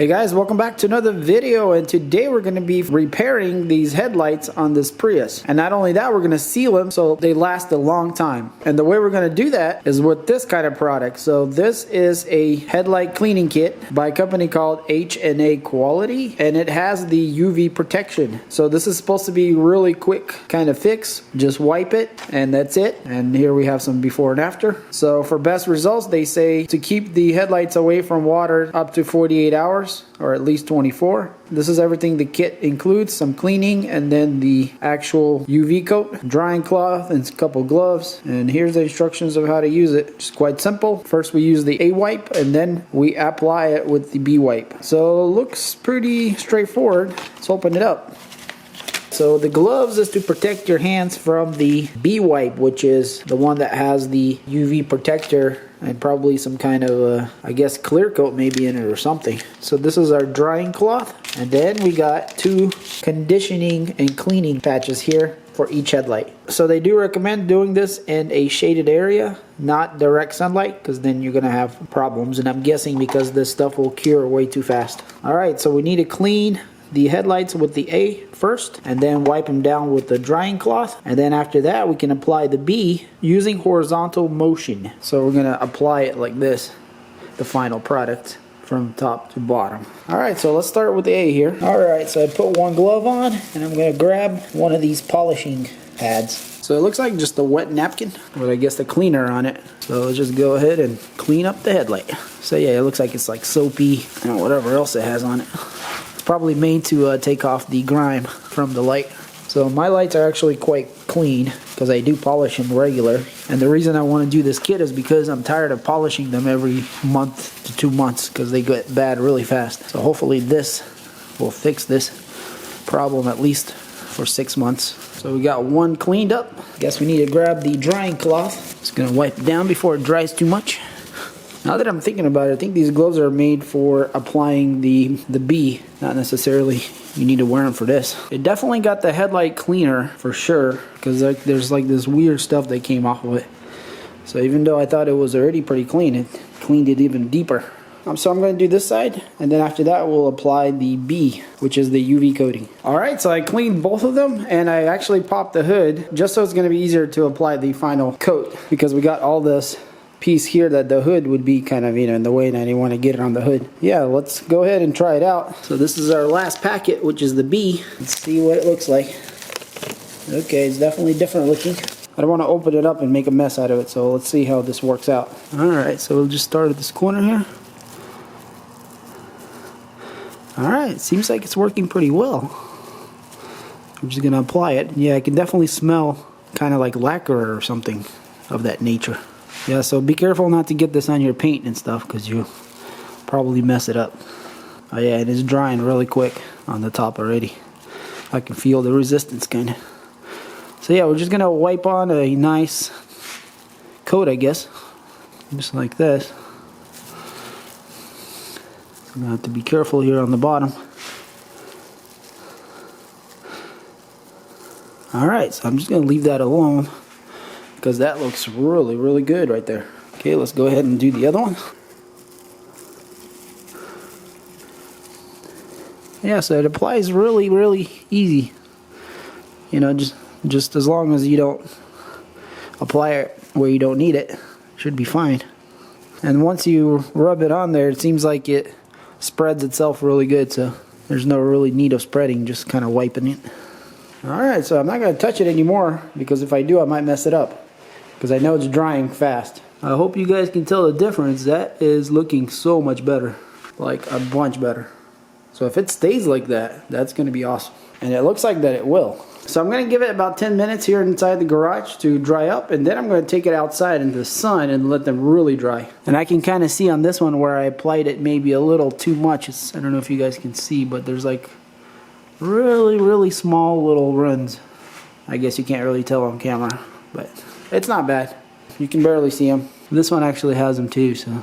Hey guys, welcome back to another video, and today we're going to be repairing these headlights on this Prius. And not only that, we're going to seal them so they last a long time. And the way we're going to do that is with this kind of product. So this is a headlight cleaning kit by a company called H&A Quality, and it has the UV protection. So this is supposed to be really quick kind of fix. Just wipe it and that's it. And here we have some before and after. So for best results, they say to keep the headlights away from water up to 48 hours. Or at least 24. This is everything the kit includes: some cleaning and then the actual UV coat, drying cloth, and a couple gloves. And here's the instructions of how to use it. It's quite simple. First we use the A wipe and then we apply it with the B wipe. So it looks pretty straightforward. Let's open it up. So the gloves is to protect your hands from the B wipe, which is the one that has the UV protector and probably some kind of, I guess, clear coat maybe in it or something. So this is our drying cloth. And then we got two conditioning and cleaning patches here for each headlight. So they do recommend doing this in a shaded area, not direct sunlight, because then you're gonna have problems. And I'm guessing because this stuff will cure way too fast. All right, so we need to clean the headlights with the A first, and then wipe them down with the drying cloth, and then after that we can apply the B using horizontal motion. So we're gonna apply it like this, the final product from top to bottom. Alright, so let's start with the A here. Alright, so I put one glove on and I'm gonna grab one of these polishing pads. So it looks like just a wet napkin with, I guess, the cleaner on it. So let's just go ahead and clean up the headlight. So yeah, it looks like it's like soapy and whatever else it has on it. Probably made to take off the grime from the light. So my lights are actually quite clean because I do polish them regular. And the reason I want to do this kit is because I'm tired of polishing them every month to 2 months because they get bad really fast. So hopefully this will fix this problem at least for 6 months. So we got one cleaned up. Guess we need to grab the drying cloth. Just gonna wipe it down before it dries too much. Now that I'm thinking about it, I think these gloves are made for applying the B, not necessarily you need to wear them for this. It definitely got the headlight cleaner for sure, because there's like this weird stuff that came off of it. So even though I thought it was already pretty clean, it cleaned it even deeper. So I'm going to do this side, and then after that we'll apply the B, which is the UV coating. Alright, so I cleaned both of them, and I actually popped the hood just so it's going to be easier to apply the final coat, because we got all this piece here that the hood would be kind of, in the way, and I didn't want to get it on the hood. Yeah, let's go ahead and try it out. So this is our last packet, which is the B. Let's see what it looks like. Okay, it's definitely different looking. I don't want to open it up and make a mess out of it, so let's see how this works out. Alright, so we'll just start at this corner here. Alright, seems like it's working pretty well. I'm just going to apply it. Yeah, I can definitely smell kind of like lacquer or something of that nature. Yeah, so be careful not to get this on your paint and stuff, because you'll probably mess it up. Oh yeah, it is drying really quick on the top already. I can feel the resistance kind of. So yeah, we're just going to wipe on a nice coat, I guess. Just like this. I'm going to have to be careful here on the bottom. Alright, so I'm just going to leave that alone, because that looks really, really good right there. Okay, let's go ahead and do the other one. Yeah, so it applies really, really easy. Just as long as you don't apply it where you don't need it, should be fine. And once you rub it on there, it seems like it spreads itself really good, so there's no really need of spreading, just kind of wiping it. Alright, so I'm not going to touch it anymore, because if I do, I might mess it up, because I know it's drying fast. I hope you guys can tell the difference. That is looking so much better, like a bunch better. So if it stays like that, that's going to be awesome. And it looks like that it will. So I'm going to give it about 10 minutes here inside the garage to dry up, and then I'm going to take it outside into the sun and let them really dry. And I can kind of see on this one where I applied it maybe a little too much. I don't know if you guys can see, but there's like really, really small little runs. I guess you can't really tell on camera, but it's not bad. You can barely see them. This one actually has them too, so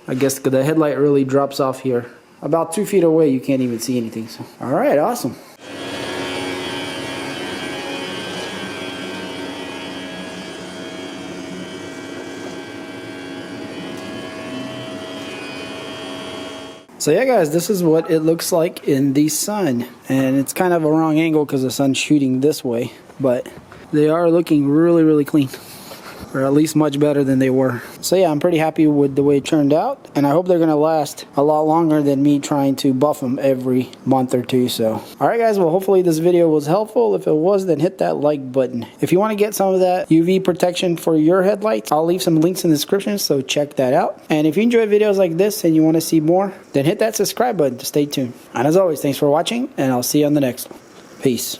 I guess the headlight really drops off here. About 2 feet away, you can't even see anything. So, all right, awesome. So yeah guys, this is what it looks like in the sun. And it's kind of a wrong angle because the sun's shooting this way. But they are looking really, really clean. Or at least much better than they were. So yeah, I'm pretty happy with the way it turned out, and I hope they're gonna last a lot longer than me trying to buff them every month or two. So alright guys, well hopefully this video was helpful. If it was, then hit that like button. If you want to get some of that UV protection for your headlights, I'll leave some links in the description, so check that out. And if you enjoy videos like this and you want to see more, then hit that subscribe button to stay tuned. And as always, thanks for watching, and I'll see you on the next one. Peace.